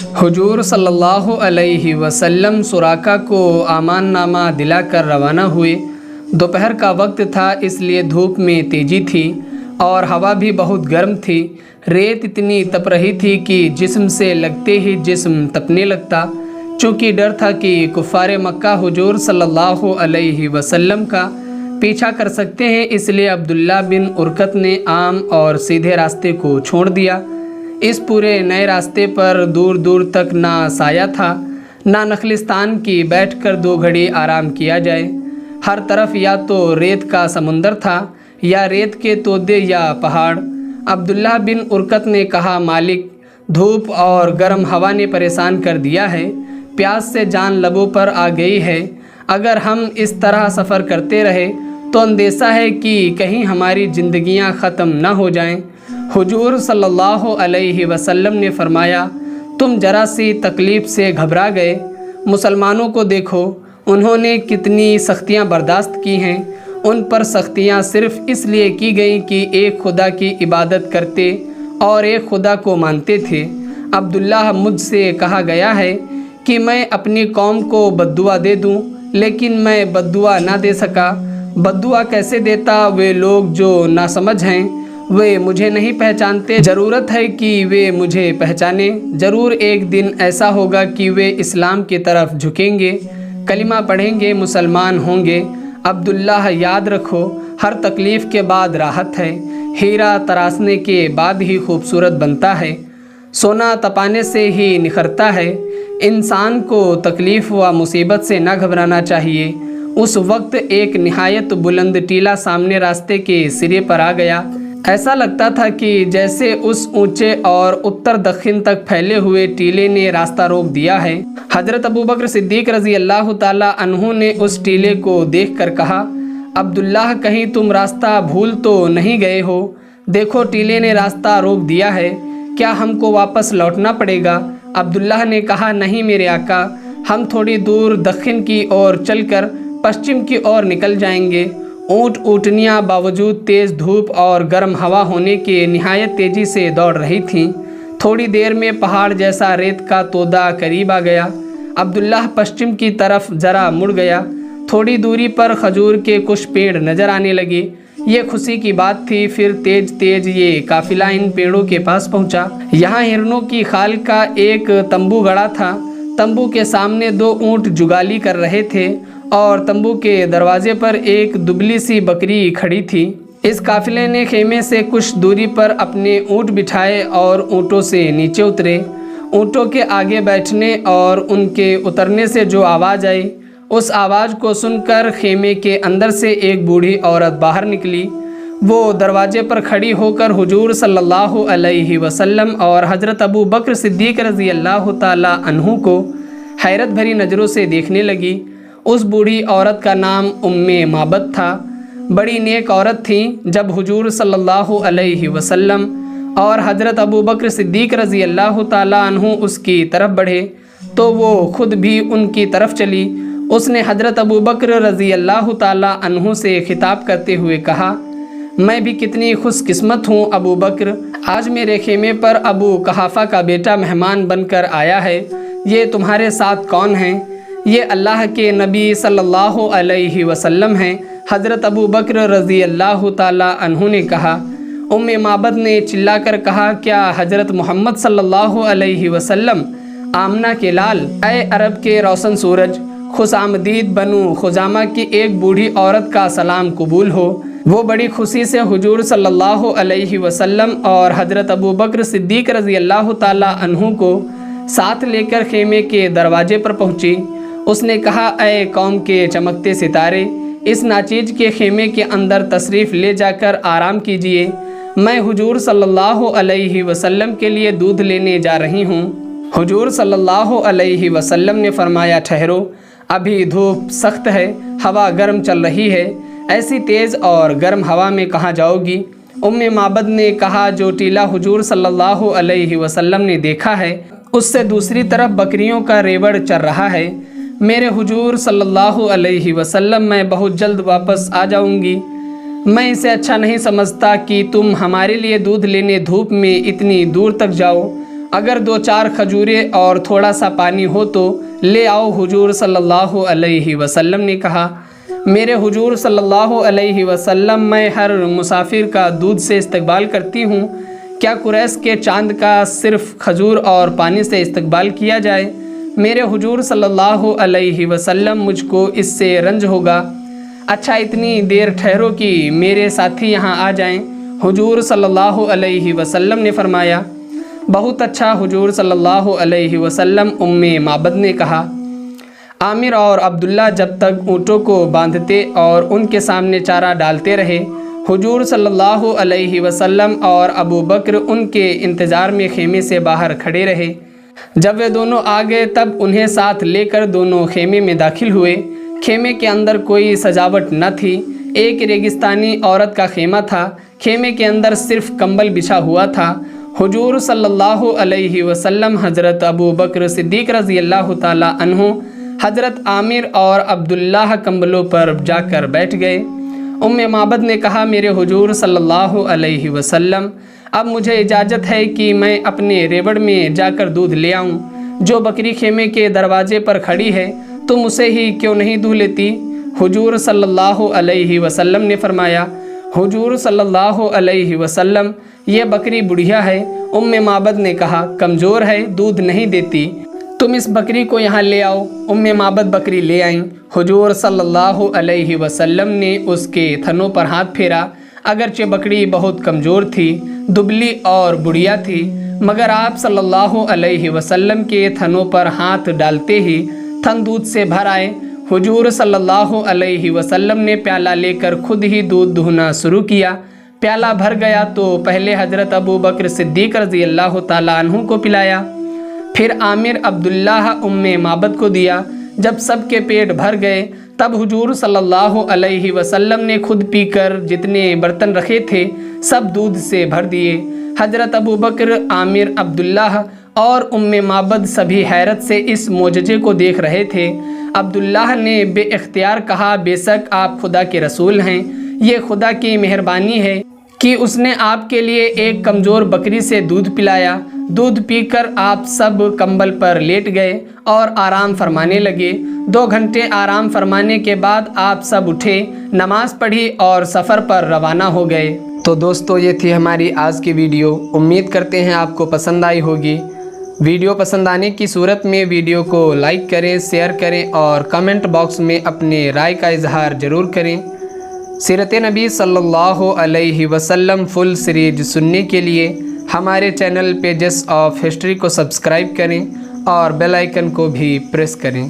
हुजूर सल्लल्लाहु अलैहि वसल्लम सुराका को आमान नामा दिला कर रवाना हुए। दोपहर का वक्त था, इसलिए धूप में तेज़ी थी और हवा भी बहुत गर्म थी। रेत इतनी तप रही थी कि जिस्म से लगते ही जिस्म तपने लगता। चूँकि डर था कि कुफ़ार मक्का हुजूर सल्लल्लाहु अलैहि वसल्लम का पीछा कर सकते हैं, इसलिए अब्दुल्ला बिन उरकत ने आम और सीधे रास्ते को छोड़ दिया। इस पूरे नए रास्ते पर दूर दूर तक ना साया था, ना नखलिस्तान की बैठकर 2 घड़ी आराम किया जाए। हर तरफ या तो रेत का समुंदर था या रेत के तोदे या पहाड़। अब्दुल्ला बिन उरकत ने कहा, मालिक, धूप और गर्म हवा ने परेशान कर दिया है, प्यास से जान लबों पर आ गई है। अगर हम इस तरह सफ़र करते रहे तो अंदेशा है कि कहीं हमारी ज़िंदगियां ख़त्म न हो जाएं। हुजूर सल्लल्लाहु अलैहि वसल्लम ने फरमाया, तुम जरा सी तकलीफ़ से घबरा गए। मुसलमानों को देखो, उन्होंने कितनी सख्तियां बर्दाश्त की हैं। उन पर सख्तियां सिर्फ़ इसलिए की गईं कि एक खुदा की इबादत करते और एक खुदा को मानते थे। अब्दुल्ला, मुझसे कहा गया है कि मैं अपनी कौम को बद्दुआ दे दूं, लेकिन मैं बद्दुआ ना दे सका। बद्दुआ कैसे देता? वे लोग जो नासमझ हैं वे मुझे नहीं पहचानते। ज़रूरत है कि वे मुझे पहचाने। ज़रूर एक दिन ऐसा होगा कि वे इस्लाम की तरफ झुकेंगे, कलिमा पढ़ेंगे, मुसलमान होंगे। अब्दुल्ला, याद रखो, हर तकलीफ़ के बाद राहत है। हीरा तराशने के बाद ही खूबसूरत बनता है, सोना तपाने से ही निखरता है। इंसान को तकलीफ़ व मुसीबत से न घबराना चाहिए। उस वक्त एक निहायत बुलंद टीला सामने रास्ते के सिरे पर आ गया। ऐसा लगता था कि जैसे उस ऊंचे और उत्तर दक्षिण तक फैले हुए टीले ने रास्ता रोक दिया है। हज़रत अबू बकर सिद्दीक़ रज़ी अल्लाह ताला अन्हु ने उस टीले को देखकर कहा, अब्दुल्लाह, कहीं तुम रास्ता भूल तो नहीं गए हो? देखो, टीले ने रास्ता रोक दिया है, क्या हमको वापस लौटना पड़ेगा? अब्दुल्लाह ने कहा, नहीं मेरे आका, हम थोड़ी दूर दक्षिण की ओर चलकर पश्चिम की ओर निकल जाएंगे। ऊँट ऊँटनियाँ बावजूद तेज़ धूप और गर्म हवा होने के निहायत तेज़ी से दौड़ रही थीं। थोड़ी देर में पहाड़ जैसा रेत का तोदा करीब आ गया। अब्दुल्लाह पश्चिम की तरफ ज़रा मुड़ गया। थोड़ी दूरी पर खजूर के कुछ पेड़ नज़र आने लगे। ये खुशी की बात थी। फिर तेज तेज ये काफिला इन पेड़ों के पास पहुंचा। यहाँ हिरनों की खाल का एक तंबू गड़ा था। तंबू के सामने 2 ऊँट जुगाली कर रहे थे और तंबू के दरवाजे पर एक दुबली सी बकरी खड़ी थी। इस काफिले ने खेमे से कुछ दूरी पर अपने ऊँट बिठाए और ऊँटों से नीचे उतरे। ऊँटों के आगे बैठने और उनके उतरने से जो आवाज़ आई, उस आवाज़ को सुनकर खेमे के अंदर से एक बूढ़ी औरत बाहर निकली। वो दरवाजे पर खड़ी होकर हुजूर सल्लल्लाहु अलैहि वसल्लम और हज़रत अबू बकर सिद्दीक़ रज़ी अल्लाह ताला अन्हु को हैरत भरी नज़रों से देखने लगी। उस बूढ़ी औरत का नाम उम्मे माबद था। बड़ी नेक औरत थी। जब हुजूर सल्लल्लाहु अलैहि वसल्लम और हज़रत अबू बकर सिद्दीक़ रज़ी अल्लाह ताला अन्हु उसकी तरफ बढ़े तो वो खुद भी उनकी तरफ चली। उसने हज़रत अबू बकर रज़ी अल्लाह ताला अन्हु से खिताब करते हुए कहा, मैं भी कितनी खुशकिस्मत हूँ अबू बकर, आज मेरे खेमे पर अबू कहाफ़ा का बेटा मेहमान बनकर आया है। ये तुम्हारे साथ कौन हैं? ये अल्लाह के नबी सल्लल्लाहु अलैहि वसल्लम हैं। हज़रत अबू बकर रज़ी अल्लाह ताला अन्हु ने कहा। उम्मे माबद ने चिल्लाकर कहा, क्या हज़रत मोहम्मद सल्लल्लाहु अलैहि वसल्लम, आमना के लाल, ऐ अरब के रोशन सूरज, खुश आमदीद बनु खुजामा की एक बूढ़ी औरत का सलाम कबूल हो। वो बड़ी खुशी से हुजूर सल्लल्लाहु अलैहि वसल्लम और हज़रत अबू बकर सिद्दीक़ रज़ी अल्लाह ताला अन्हु को साथ लेकर खेमे के दरवाजे पर पहुँची। उसने कहा, ऐ कौम के चमकते सितारे, इस नाचीज के खेमे के अंदर तशरीफ़ ले जाकर आराम कीजिए। मैं हुजूर सल्लल्लाहु अलैहि वसल्लम के लिए दूध लेने जा रही हूँ। हुजूर सल्लल्लाहु अलैहि वसल्लम ने फरमाया, ठहरो, अभी धूप सख्त है, हवा गर्म चल रही है, ऐसी तेज़ और गर्म हवा में कहाँ जाओगी? उम्मे माबद ने कहा, जो टीला हुजूर सल्लल्लाहु अलैहि वसल्लम ने देखा है उससे दूसरी तरफ बकरियों का रेवड़ चल रहा है। मेरे हुजूर सल्लल्लाहु अलैहि वसल्लम, मैं बहुत जल्द वापस आ जाऊंगी। मैं इसे अच्छा नहीं समझता कि तुम हमारे लिए दूध लेने धूप में इतनी दूर तक जाओ अगर 2-4 खजूरें और थोड़ा सा पानी हो तो ले आओ। हुजूर सल्लल्लाहु अलैहि वसल्लम ने कहा, मेरे हुजूर सल्लल्लाहु अलैहि वसल्लम, मैं हर मुसाफिर का दूध से इस्तकबाल करती हूँ, क्या कुरैश के चांद का सिर्फ़ खजूर और पानी से इस्तकबाल किया जाए? मेरे हुजूर सल्लल्लाहु अलैहि वसल्लम, मुझको इससे रंज होगा। अच्छा, इतनी देर ठहरो कि मेरे साथी यहाँ आ जाएं। हुजूर सल्लल्लाहु अलैहि वसल्लम ने फरमाया, बहुत अच्छा। हुजूर सल्लल्लाहु अलैहि वसल्लम उम्मे माबद ने कहा, आमिर और अब्दुल्ला जब तक ऊँटों को बांधते और उनके सामने चारा डालते रहे, हुजूर सल्लल्लाहु अलैहि वसल्लम और अबू बकर उनके इंतज़ार में खेमे से बाहर खड़े रहे। जब वे दोनों आ गए तब उन्हें साथ लेकर दोनों खेमे में दाखिल हुए। खेमे के अंदर कोई सजावट न थी, एक रेगिस्तानी औरत का खेमा था। खेमे के अंदर सिर्फ कंबल बिछा हुआ था। हुजूर सल्लल्लाहु अलैहि वसल्लम, हज़रत अबू बकर सिद्दीक़ रज़ी अल्लाह ताला अन्हु, हज़रत आमिर और अब्दुल्लाह कंबलों पर जाकर बैठ गए। उम्मे माबद ने कहा, मेरे हुजूर सल्लल्लाहु अलैहि वसल्लम, अब मुझे इजाज़त है कि मैं अपने रेवड़ में जाकर दूध ले आऊँ। जो बकरी खेमे के दरवाजे पर खड़ी है, तुम उसे ही क्यों नहीं दूह लेती? हुजूर सल्लल्लाहु अलैहि वसल्लम ने फरमाया, हुजूर सल्लल्लाहु अलैहि वसल्लम, ये बकरी बुढ़िया है। उम्मे माबद ने कहा, कमज़ोर है, दूध नहीं देती, तुम इस बकरी को यहाँ ले आओ। उम्मे माबद बकरी ले आईं। हुजूर सल्लल्लाहु अलैहि वसल्लम ने उसके थनों पर हाथ फेरा। अगरचे बकरी बहुत कमज़ोर थी, दुबली और बुढ़िया थी, मगर आप सल्लल्लाहु अलैहि वसल्लम के थनों पर हाथ डालते ही थन दूध से भर आए। हुजूर सल्लल्लाहु अलैहि वसल्लम ने प्याला लेकर खुद ही दूध दुहना शुरू किया। प्याला भर गया तो पहले हज़रत अबू बकर सिद्दीक़ रज़ी अल्लाह ताला अन्हु को पिलाया, फिर आमिर, अब्दुल्लाह, उम्मे माबद को दिया। जब सबके पेट भर गए तब हुजूर सल्लल्लाहु अलैहि वसल्लम ने खुद पीकर जितने बर्तन रखे थे सब दूध से भर दिए। हज़रत अबू बकर, आमिर, अब्दुल्लाह और उम्मे माबद सभी हैरत से इस मोजज़े को देख रहे थे। अब्दुल्लाह ने बेइख्तियार कहा, बेशक आप खुदा के रसूल हैं, ये खुदा की मेहरबानी है कि उसने आपके लिए एक कमज़ोर बकरी से दूध पिलाया। दूध पीकर आप सब कंबल पर लेट गए और आराम फरमाने लगे। 2 घंटे आराम फरमाने के बाद आप सब उठे, नमाज पढ़ी और सफ़र पर रवाना हो गए। तो दोस्तों, ये थी हमारी आज की वीडियो। उम्मीद करते हैं आपको पसंद आई होगी। वीडियो पसंद आने की सूरत में वीडियो को लाइक करें, शेयर करें और कमेंट बॉक्स में अपने राय का इजहार ज़रूर करें। सीरत नबी सल्लल्लाहु अलैहि वसल्लम फुल सीरीज सुनने के लिए हमारे चैनल पेजेस ऑफ हिस्ट्री को सब्सक्राइब करें और बेल आइकन को भी प्रेस करें।